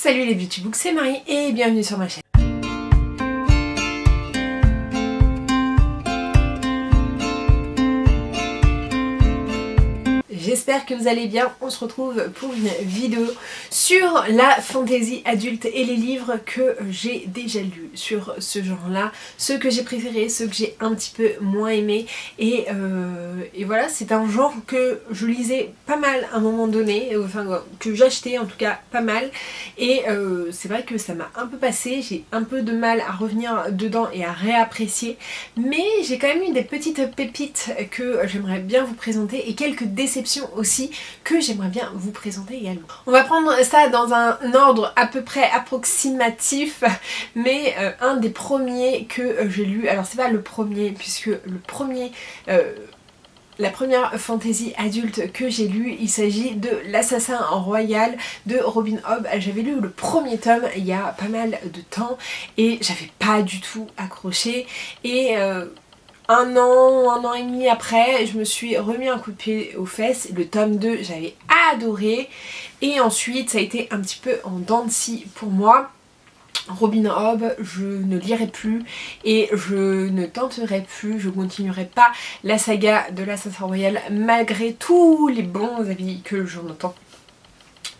Salut les Beauty Books, c'est Marie et bienvenue sur ma chaîne. J'espère que vous allez bien, on se retrouve pour une vidéo sur la fantasy adulte et les livres que j'ai déjà lus sur ce genre-là, ceux que j'ai préférés, ceux que j'ai un petit peu moins aimés et voilà, c'est un genre que je lisais pas mal à un moment donné, enfin que j'achetais en tout cas pas mal et c'est vrai que ça m'a un peu passé, j'ai un peu de mal à revenir dedans et à réapprécier, mais j'ai quand même eu des petites pépites que j'aimerais bien vous présenter et quelques déceptions aussi que j'aimerais bien vous présenter également. On va prendre ça dans un ordre à peu près approximatif, mais un des premiers que j'ai lu, alors c'est pas le premier puisque le premier la première fantasy adulte que j'ai lue, il s'agit de l'Assassin royal de Robin Hobb. J'avais lu le premier tome il y a pas mal de temps et j'avais pas du tout accroché et un an et demi après, je me suis remis un coup de pied aux fesses. Le tome 2, j'avais adoré. Et ensuite, ça a été un petit peu en dents de scie pour moi. Robin Hobb, je ne lirai plus et je ne tenterai plus, je continuerai pas la saga de l'Assassin royal malgré tous les bons avis que j'en entends.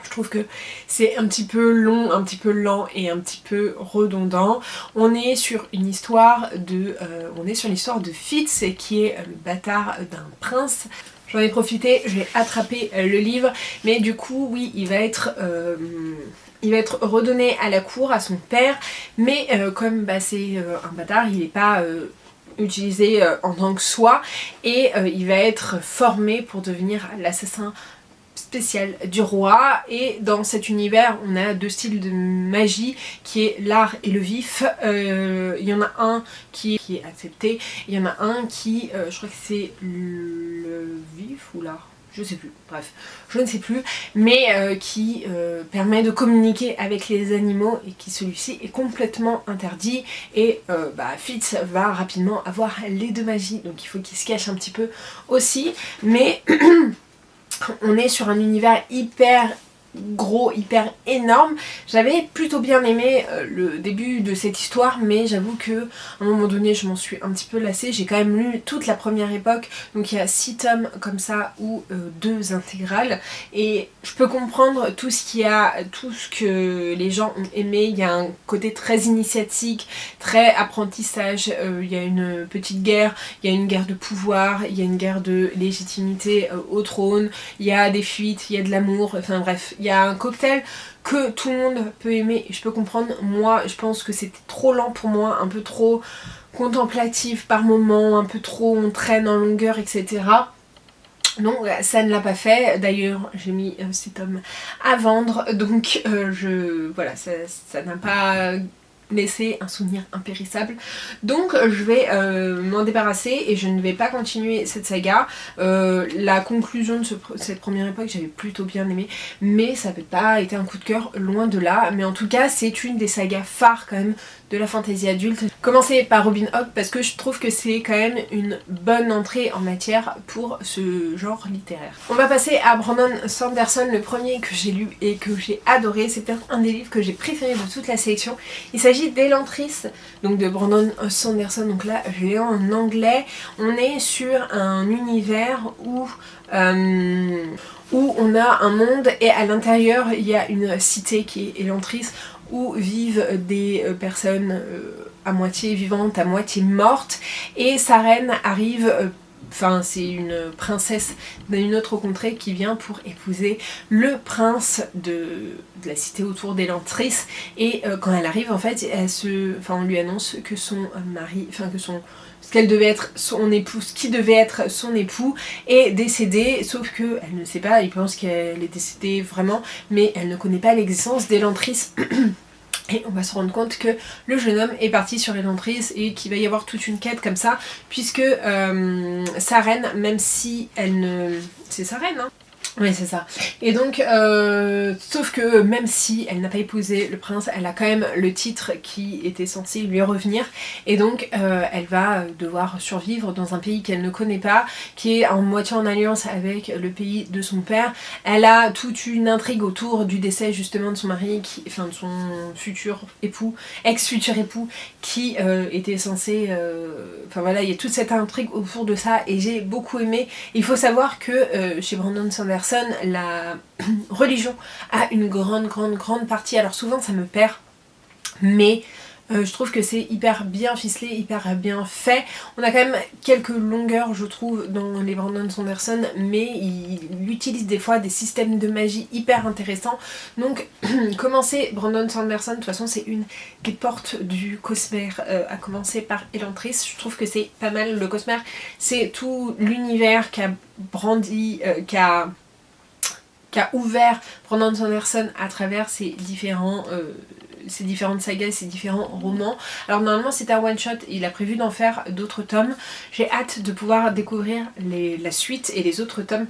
Je trouve que c'est un petit peu long, un petit peu lent et un petit peu redondant. On est sur une histoire de, l'histoire de Fitz qui est le bâtard d'un prince. J'en ai profité, j'ai attrapé le livre, mais du coup oui, il va être redonné à la cour, à son père, mais comme c'est un bâtard, il n'est pas utilisé en tant que soi et il va être formé pour devenir l'assassin spécial du roi. Et dans cet univers on a deux styles de magie qui est l'art et le vif. Il y en a un qui est accepté, il y en a un qui je crois que c'est le vif ou l'art, je sais plus, bref, je ne sais plus, mais qui permet de communiquer avec les animaux et qui celui-ci est complètement interdit et Fitz va rapidement avoir les deux magies, donc il faut qu'il se cache un petit peu aussi, mais on est sur un univers hyper gros, hyper énorme. J'avais plutôt bien aimé le début de cette histoire, mais j'avoue que à un moment donné je m'en suis un petit peu lassée. J'ai quand même lu toute la première époque, donc il y a 6 tomes comme ça ou 2 intégrales, et je peux comprendre tout ce que les gens ont aimé. Il y a un côté très initiatique, très apprentissage, il y a une petite guerre, il y a une guerre de pouvoir, il y a une guerre de légitimité au trône, il y a des fuites, il y a de l'amour, enfin bref, il y a un cocktail que tout le monde peut aimer et je peux comprendre. Moi je pense que c'était trop lent pour moi, un peu trop contemplatif par moments, un peu trop on traîne en longueur, etc. Donc ça ne l'a pas fait. D'ailleurs j'ai mis ces tomes à vendre, donc voilà, ça n'a pas laisser un souvenir impérissable, donc je vais m'en débarrasser et je ne vais pas continuer cette saga. La conclusion de cette première époque j'avais plutôt bien aimé, mais ça n'a pas été un coup de cœur, loin de là, mais en tout cas c'est une des sagas phares quand même de la fantasy adulte. Commencer par Robin Hobb parce que je trouve que c'est quand même une bonne entrée en matière pour ce genre littéraire. On va passer à Brandon Sanderson, le premier que j'ai lu et que j'ai adoré. C'est peut-être un des livres que j'ai préféré de toute la sélection. Il s'agit d'Elantris, donc de Brandon Sanderson, donc là je l'ai en anglais. On est sur un univers où on a un monde et à l'intérieur il y a une cité qui est Elantris où vivent des personnes à moitié vivantes, à moitié mortes, et sa reine arrive, c'est une princesse d'une autre contrée qui vient pour épouser le prince de la cité autour d'Elantris, et quand elle arrive en fait, on lui annonce que son mari, ce qu'elle devait être son époux, ce qui devait être son époux est décédé, sauf que elle ne sait pas, il pense qu'elle est décédée vraiment, mais elle ne connaît pas l'existence d'Elantris. Et on va se rendre compte que le jeune homme est parti sur Elantris et qu'il va y avoir toute une quête comme ça, puisque sa reine, même si elle ne... c'est sa reine, hein, Oui, c'est ça. Et donc, sauf que même si elle n'a pas épousé le prince, elle a quand même le titre qui était censé lui revenir. Et donc, elle va devoir survivre dans un pays qu'elle ne connaît pas, qui est en moitié en alliance avec le pays de son père. Elle a toute une intrigue autour du décès justement de son mari, enfin de son futur époux, ex-futur époux, qui était censé... Enfin voilà, il y a toute cette intrigue autour de ça et j'ai beaucoup aimé. Il faut savoir que chez Brandon Sanderson, la religion a une grande partie, alors souvent ça me perd, mais je trouve que c'est hyper bien ficelé, hyper bien fait. On a quand même quelques longueurs je trouve dans les Brandon Sanderson, mais il utilise des fois des systèmes de magie hyper intéressants. Donc commencer Brandon Sanderson, de toute façon c'est une des portes du Cosmere, à commencer par Elantris. Je trouve que c'est pas mal. Le Cosmere c'est tout l'univers qu'a brandi, qu'a ouvert Brandon Sanderson à travers ces différentes sagas, ces différents romans. Alors normalement c'est un one shot, il a prévu d'en faire d'autres tomes. J'ai hâte de pouvoir découvrir la suite et les autres tomes.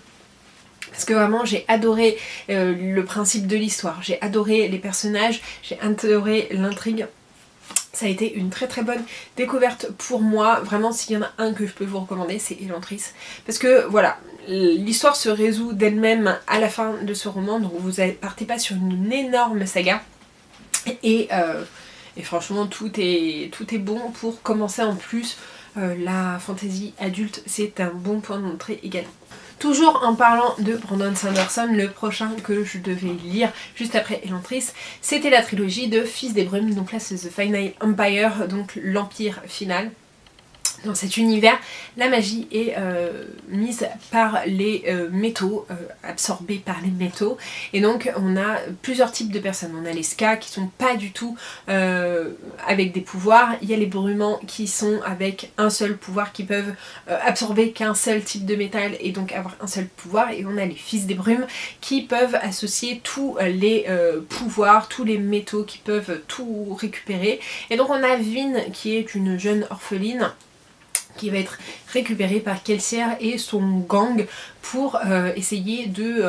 Parce que vraiment j'ai adoré le principe de l'histoire, j'ai adoré les personnages, j'ai adoré l'intrigue. Ça a été une très bonne découverte pour moi. Vraiment, s'il y en a un que je peux vous recommander, c'est Elantris. Parce que voilà, l'histoire se résout d'elle-même à la fin de ce roman, donc vous ne partez pas sur une énorme saga. Et franchement, tout est bon pour commencer. En plus, la fantasy adulte, c'est un bon point d'entrée également. Toujours en parlant de Brandon Sanderson, le prochain que je devais lire juste après Elantris, c'était la trilogie de Fils des Brumes, donc là c'est The Final Empire, donc l'Empire final. Dans cet univers, la magie est mise par les métaux, absorbée par les métaux. Et donc on a plusieurs types de personnes. On a les Ska qui sont pas du tout avec des pouvoirs. Il y a les Brumans qui sont avec un seul pouvoir, qui peuvent absorber qu'un seul type de métal et donc avoir un seul pouvoir. Et on a les Fils des Brumes qui peuvent associer tous les pouvoirs, tous les métaux, qui peuvent tout récupérer. Et donc on a Vin qui est une jeune orpheline qui va être récupérée par Kelsier et son gang pour essayer de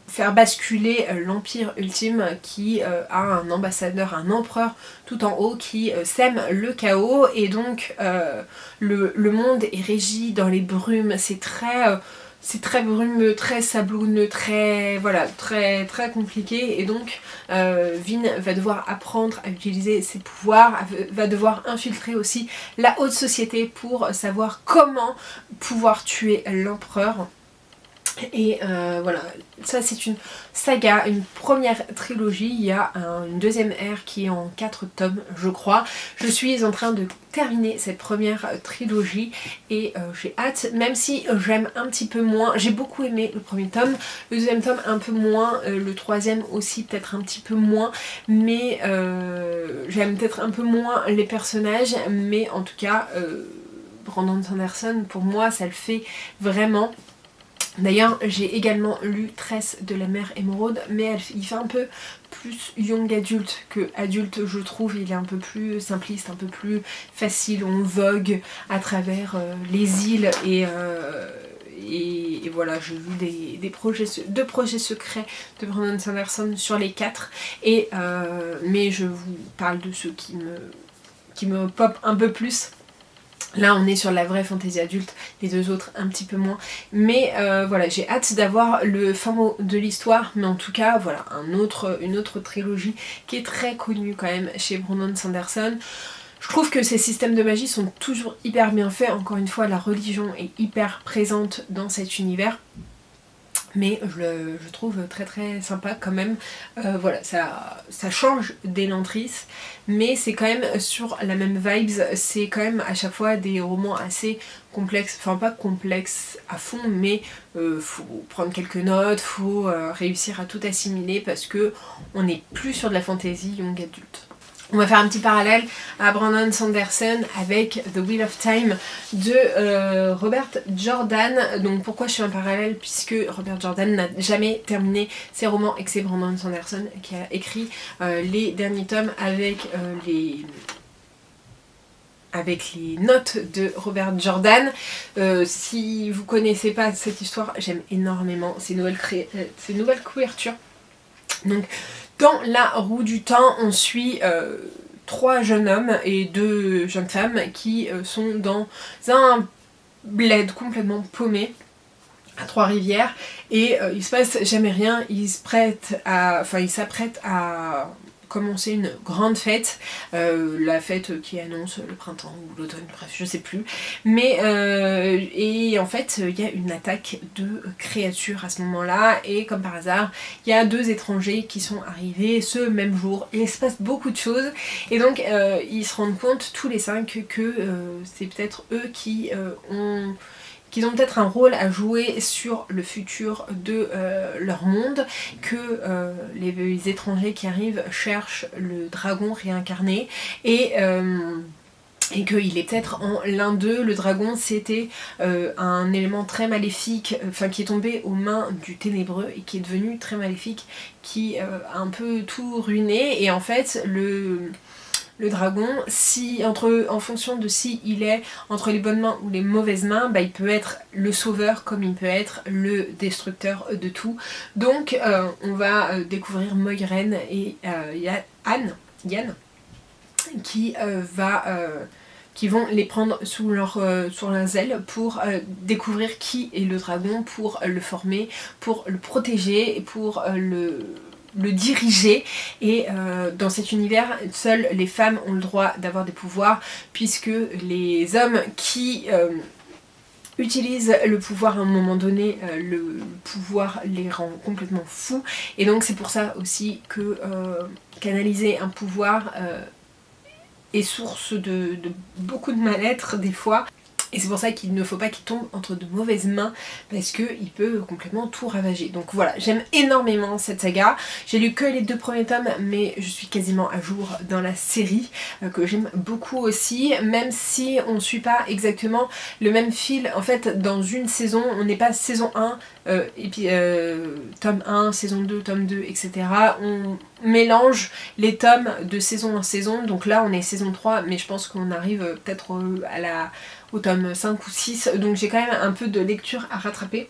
faire basculer l'Empire ultime, qui a un ambassadeur, un empereur tout en haut qui sème le chaos. Et donc le monde est régi dans les brumes, c'est très brumeux, très sablonneux, très compliqué. Et donc Vin va devoir apprendre à utiliser ses pouvoirs, va devoir infiltrer aussi la haute société pour savoir comment pouvoir tuer l'empereur. Et voilà, ça c'est une saga, une première trilogie. Il y a une deuxième ère qui est en 4 tomes je crois. Je suis en train de terminer cette première trilogie et j'ai hâte, même si j'aime un petit peu moins. J'ai beaucoup aimé le premier tome, le deuxième tome un peu moins, le troisième aussi peut-être un petit peu moins, mais j'aime peut-être un peu moins les personnages, mais en tout cas Brandon Sanderson pour moi ça le fait vraiment. D'ailleurs j'ai également lu Tresse de la Mer Émeraude, mais il fait un peu plus young adulte que adulte je trouve. Il est un peu plus simpliste, un peu plus facile, on vogue à travers les îles et voilà, j'ai lu deux projets secrets de Brandon Sanderson sur les 4 mais je vous parle de ceux qui me pop un peu plus. Là on est sur la vraie fantasy adulte, les deux autres un petit peu moins. Mais voilà, j'ai hâte d'avoir le fin mot de l'histoire. Mais en tout cas, voilà, une autre trilogie qui est très connue quand même chez Brandon Sanderson. Je trouve que ces systèmes de magie sont toujours hyper bien faits. Encore une fois, la religion est hyper présente dans cet univers. Mais je trouve très sympa quand même. Voilà, ça change d'Elantris, mais c'est quand même sur la même vibes. C'est quand même à chaque fois des romans assez complexes, enfin pas complexes à fond, mais faut prendre quelques notes, faut réussir à tout assimiler parce que on n'est plus sur de la fantasy young adulte. On va faire un petit parallèle à Brandon Sanderson avec The Wheel of Time de Robert Jordan. Donc pourquoi je fais un parallèle? Puisque Robert Jordan n'a jamais terminé ses romans et que c'est Brandon Sanderson qui a écrit les derniers tomes avec avec les notes de Robert Jordan. Si vous connaissez pas cette histoire, j'aime énormément ces nouvelles couvertures. Donc dans La Roue du Temps, on suit 3 jeunes hommes et 2 jeunes femmes qui sont dans un bled complètement paumé à Trois-Rivières et il se passe jamais rien. Ils s'apprêtent à commencer une grande fête, la fête qui annonce le printemps ou l'automne, bref je sais plus, mais et en fait il y a une attaque de créatures à ce moment là et comme par hasard il y a 2 étrangers qui sont arrivés ce même jour et il se passe beaucoup de choses et donc ils se rendent compte tous les 5 que c'est peut-être eux qu'ils ont peut-être un rôle à jouer sur le futur de leur monde, que les étrangers qui arrivent cherchent le dragon réincarné et qu'il est peut-être en l'un d'eux. Le dragon c'était un élément très maléfique, qui est tombé aux mains du ténébreux et qui est devenu très maléfique, qui a un peu tout ruiné et en fait le dragon, en fonction de si il est entre les bonnes mains ou les mauvaises mains, il peut être le sauveur comme il peut être le destructeur de tout. Donc on va découvrir Moiraine et Yann qui vont les prendre sous leurs ailes pour découvrir qui est le dragon, pour le former, pour le protéger et pour le diriger et dans cet univers seules les femmes ont le droit d'avoir des pouvoirs puisque les hommes qui utilisent le pouvoir à un moment donné, le pouvoir les rend complètement fous et donc c'est pour ça aussi que canaliser un pouvoir est source de beaucoup de mal-être des fois. Et c'est pour ça qu'il ne faut pas qu'il tombe entre de mauvaises mains parce qu'il peut complètement tout ravager. Donc voilà, j'aime énormément cette saga. J'ai lu que les 2 premiers tomes mais je suis quasiment à jour dans la série que j'aime beaucoup aussi. Même si on ne suit pas exactement le même fil. En fait dans une saison, on n'est pas saison 1 et puis tome 1, saison 2, tome 2, etc. On mélange les tomes de saison en saison. Donc là on est saison 3 mais je pense qu'on arrive peut-être au tome 5 ou 6, donc j'ai quand même un peu de lecture à rattraper.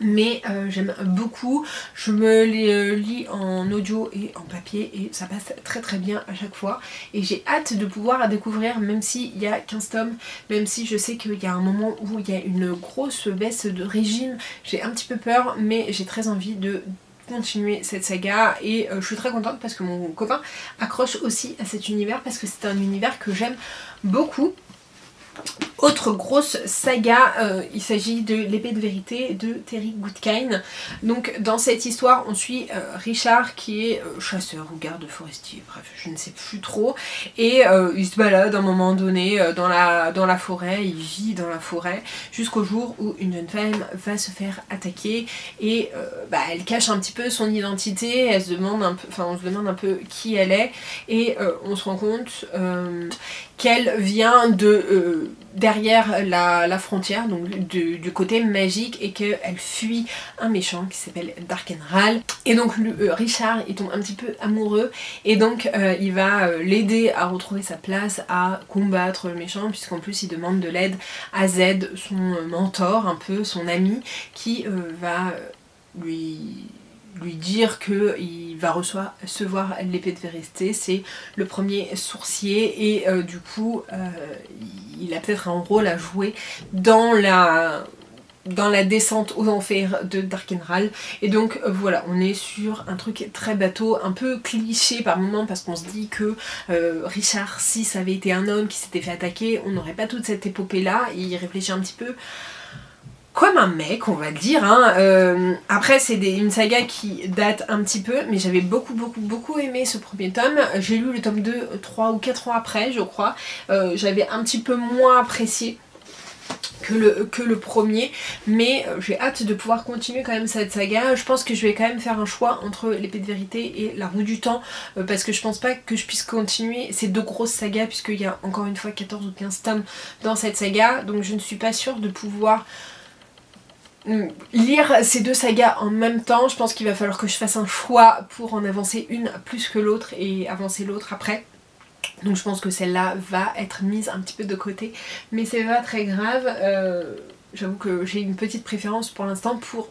Mais j'aime beaucoup, je me les lis en audio et en papier et ça passe très très bien à chaque fois et j'ai hâte de pouvoir découvrir même s'il y a 15 tomes, même si je sais qu'il y a un moment où il y a une grosse baisse de régime, j'ai un petit peu peur mais j'ai très envie de continuer cette saga et je suis très contente parce que mon copain accroche aussi à cet univers parce que c'est un univers que j'aime beaucoup. Autre grosse saga, il s'agit de l'épée de vérité de Terry Goodkind. Donc dans cette histoire on suit Richard qui est chasseur ou garde forestier, bref je ne sais plus trop, et il se balade à un moment donné dans la forêt, il vit dans la forêt jusqu'au jour où une jeune femme va se faire attaquer et elle cache un petit peu son identité, on se demande un peu qui elle est et on se rend compte qu'elle vient de derrière la frontière, donc du côté magique, et qu'elle fuit un méchant qui s'appelle Darkenral. Et donc Richard il tombe un petit peu amoureux et donc il va l'aider à retrouver sa place, à combattre le méchant, puisqu'en plus il demande de l'aide à Z, son mentor, un peu son ami, qui va lui dire qu'il va recevoir l'épée de vérité, c'est le premier sourcier et du coup il a peut-être un rôle à jouer dans la descente aux enfers de Darkenral. Et donc voilà, on est sur un truc très bateau, un peu cliché par moment parce qu'on se dit que Richard, si ça avait été un homme qui s'était fait attaquer, on n'aurait pas toute cette épopée là. Il réfléchit un petit peu comme un mec, on va dire. Après c'est une saga qui date un petit peu, mais j'avais beaucoup aimé ce premier tome. J'ai lu le tome 2 3 ou 4 ans après je crois. J'avais un petit peu moins apprécié que le premier, mais j'ai hâte de pouvoir continuer quand même cette saga. Je pense que je vais quand même faire un choix entre l'épée de vérité et la roue du temps, parce que je pense pas que je puisse continuer ces 2 grosses sagas, puisqu'il y a encore une fois 14 ou 15 tomes dans cette saga, donc je ne suis pas sûre de pouvoir lire ces 2 sagas en même temps. Je pense qu'il va falloir que je fasse un choix pour en avancer une plus que l'autre et avancer l'autre après. Donc je pense que celle-là va être mise un petit peu de côté, mais c'est pas très grave. J'avoue que j'ai une petite préférence pour l'instant pour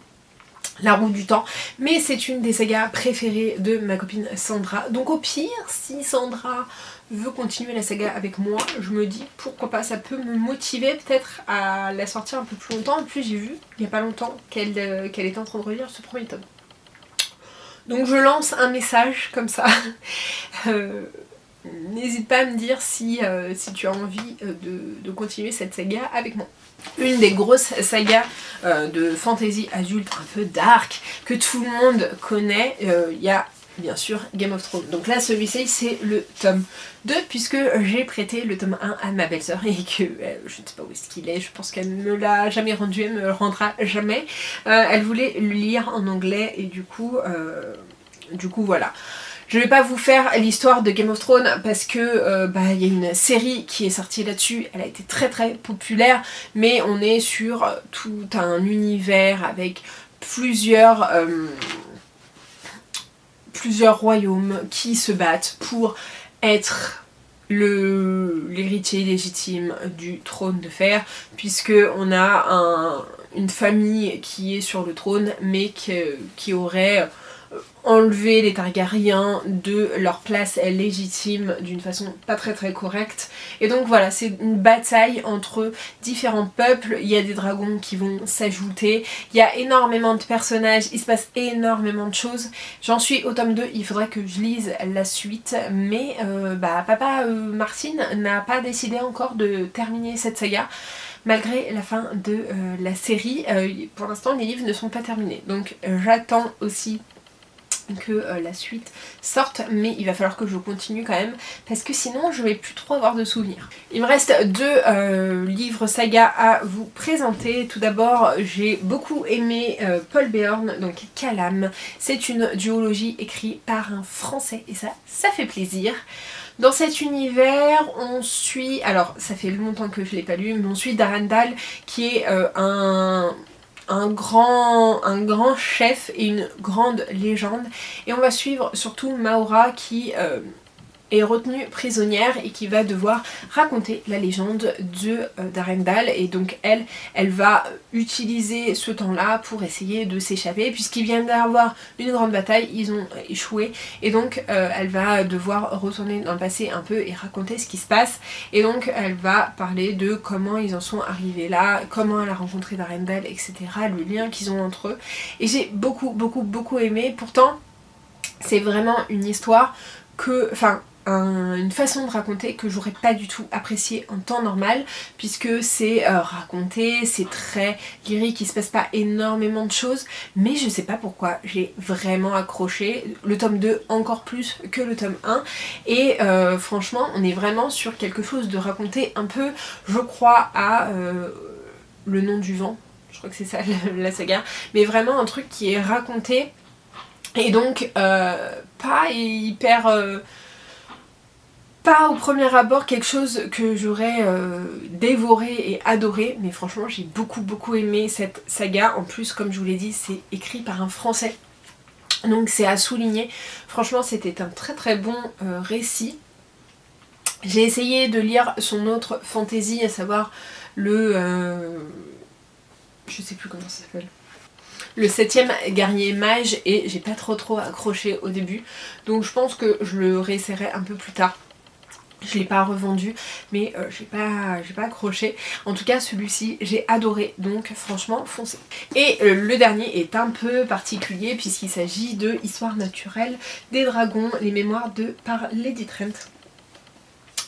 La Roue du Temps, mais c'est une des sagas préférées de ma copine Sandra. Donc au pire, si Sandra veut continuer la saga avec moi, je me dis pourquoi pas, ça peut me motiver peut-être à la sortir un peu plus longtemps. En plus j'ai vu il n'y a pas longtemps qu'elle était en train de relire ce premier tome. Donc je lance un message comme ça. N'hésite pas à me dire si tu as envie de continuer cette saga avec moi. Une des grosses sagas de fantasy adulte un peu dark que tout le monde connaît, il y a bien sûr Game of Thrones. Donc là celui-ci c'est le tome 2 puisque j'ai prêté le tome 1 à ma belle-sœur et que je ne sais pas où est-ce qu'il est, je pense qu'elle ne me l'a jamais rendu, elle me le rendra jamais. Elle voulait le lire en anglais et du coup voilà. Je vais pas vous faire l'histoire de Game of Thrones parce que y a une série qui est sortie là-dessus, elle a été très très populaire, mais on est sur tout un univers avec plusieurs royaumes qui se battent pour être l'héritier légitime du trône de fer, puisque on a une famille qui est sur le trône mais qui aurait enlever les Targaryens de leur place légitime d'une façon pas très très correcte. Et donc voilà, c'est une bataille entre différents peuples, il y a des dragons qui vont s'ajouter, il y a énormément de personnages, il se passe énormément de choses. J'en suis au tome 2, il faudrait que je lise la suite, mais papa Martine n'a pas décidé encore de terminer cette saga. Malgré la fin de la série, pour l'instant les livres ne sont pas terminés. Donc j'attends aussi que la suite sorte, mais il va falloir que je continue quand même parce que sinon je vais plus trop avoir de souvenirs. Il me reste 2 livres saga à vous présenter. Tout d'abord, j'ai beaucoup aimé Paul Beorn, donc Calam. C'est une duologie écrite par un Français et ça fait plaisir. Dans cet univers, on suit, alors ça fait longtemps que je l'ai pas lu, mais on suit Darandal qui est un grand chef et une grande légende, et on va suivre surtout Maura qui est retenue prisonnière et qui va devoir raconter la légende de Darendal, et donc elle va utiliser ce temps-là pour essayer de s'échapper puisqu'il vient d'avoir une grande bataille, ils ont échoué, et donc elle va devoir retourner dans le passé un peu et raconter ce qui se passe, et donc elle va parler de comment ils en sont arrivés là, comment elle a rencontré Darendal, etc., le lien qu'ils ont entre eux, et j'ai beaucoup aimé. Pourtant c'est vraiment une histoire une façon de raconter que j'aurais pas du tout apprécié en temps normal, puisque c'est raconté, c'est très lyrique, il se passe pas énormément de choses, mais je sais pas pourquoi j'ai vraiment accroché, le tome 2 encore plus que le tome 1, et franchement on est vraiment sur quelque chose de raconté un peu, je crois, à Le Nom du Vent, je crois que c'est ça la saga, mais vraiment un truc qui est raconté, et donc pas hyper... pas au premier abord quelque chose que j'aurais dévoré et adoré, mais franchement j'ai beaucoup aimé cette saga. En plus, comme je vous l'ai dit, c'est écrit par un Français, donc c'est à souligner. Franchement c'était un très bon récit. J'ai essayé de lire son autre fantasy, à savoir je sais plus comment ça s'appelle, le 7ème guerrier mage, et j'ai pas trop accroché au début, donc je pense que je le réessayerai un peu plus tard. Je l'ai pas revendu, mais j'ai pas accroché. En tout cas celui-ci j'ai adoré, donc franchement foncez. Et le dernier est un peu particulier puisqu'il s'agit de Histoire naturelle des dragons, les mémoires par Lady Trent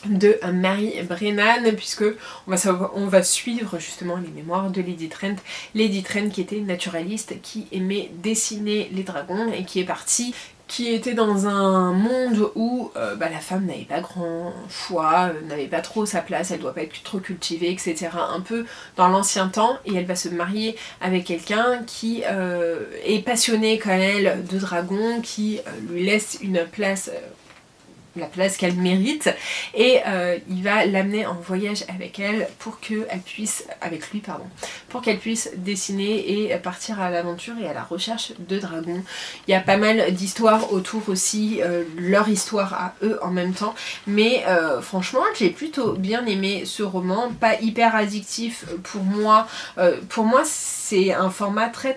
de Mary Brennan, puisque on va suivre justement les mémoires de Lady Trent. Lady Trent qui était naturaliste, qui aimait dessiner les dragons et qui est partie, qui était dans un monde où la femme n'avait pas grand choix, n'avait pas trop sa place, elle doit pas être trop cultivée, etc. Un peu dans l'ancien temps, et elle va se marier avec quelqu'un qui est passionné comme elle de dragons, qui lui laisse une place la place qu'elle mérite, et il va l'amener en voyage avec elle pour qu'elle puisse, avec lui pardon, pour qu'elle puisse dessiner et partir à l'aventure et à la recherche de dragons. Il y a pas mal d'histoires autour aussi, leur histoire à eux en même temps, mais franchement j'ai plutôt bien aimé ce roman, pas hyper addictif pour moi. Pour moi c'est un format très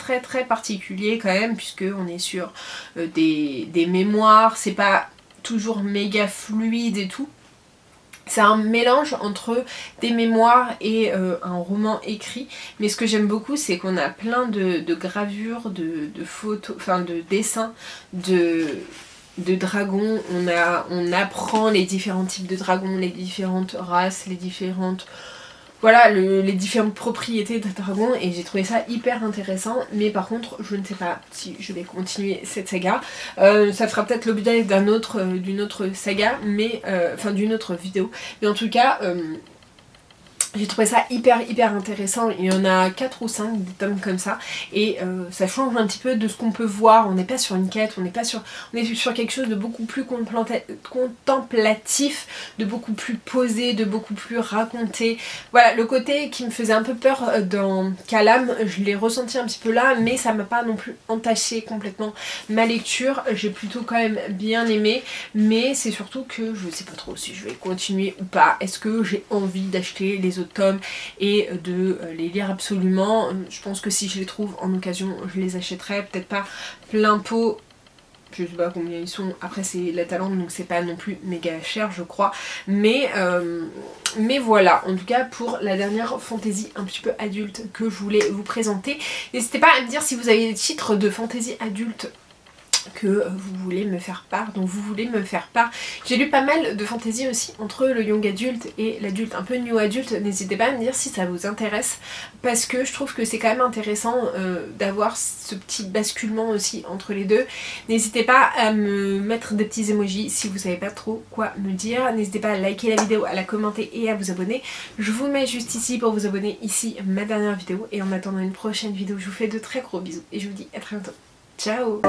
particulier quand même, puisque on est sur des mémoires, c'est pas toujours méga fluide et tout. C'est un mélange entre des mémoires et un roman écrit, mais ce que j'aime beaucoup c'est qu'on a plein de gravures, de photos, enfin de dessins de dragons. On apprend les différents types de dragons, les différentes races, les différentes... Voilà, les différentes propriétés de dragon, et j'ai trouvé ça hyper intéressant, mais par contre je ne sais pas si je vais continuer cette saga. Ça fera peut-être l'objet d'une autre saga, mais enfin d'une autre vidéo, mais en tout cas j'ai trouvé ça hyper intéressant. Il y en a 4 ou 5 des tomes comme ça, et ça change un petit peu de ce qu'on peut voir. On n'est pas sur une quête, on est sur quelque chose de beaucoup plus contemplatif, de beaucoup plus posé, de beaucoup plus raconté. Voilà, le côté qui me faisait un peu peur dans Calam, je l'ai ressenti un petit peu là, mais ça m'a pas non plus entaché complètement ma lecture. J'ai plutôt quand même bien aimé, mais c'est surtout que je sais pas trop si je vais continuer ou pas. Est-ce que j'ai envie d'acheter les autres tomes et de les lire absolument? Je pense que si je les trouve en occasion je les achèterai, peut-être pas plein pot, je sais pas combien ils sont, après c'est la Talente donc c'est pas non plus méga cher je crois, mais voilà, en tout cas pour la dernière fantasy un petit peu adulte que je voulais vous présenter. N'hésitez pas à me dire si vous avez des titres de fantasy adulte que vous voulez me faire part, dont vous voulez me faire part. J'ai lu pas mal de fantaisie aussi entre le young adulte et l'adulte un peu new adulte. N'hésitez pas à me dire si ça vous intéresse, parce que je trouve que c'est quand même intéressant d'avoir ce petit basculement aussi entre les deux. N'hésitez pas à me mettre des petits emojis si vous savez pas trop quoi me dire. N'hésitez pas à liker la vidéo, à la commenter et à vous abonner. Je vous mets juste ici pour vous abonner, ici ma dernière vidéo, et en attendant une prochaine vidéo je vous fais de très gros bisous et je vous dis à très bientôt. Ciao.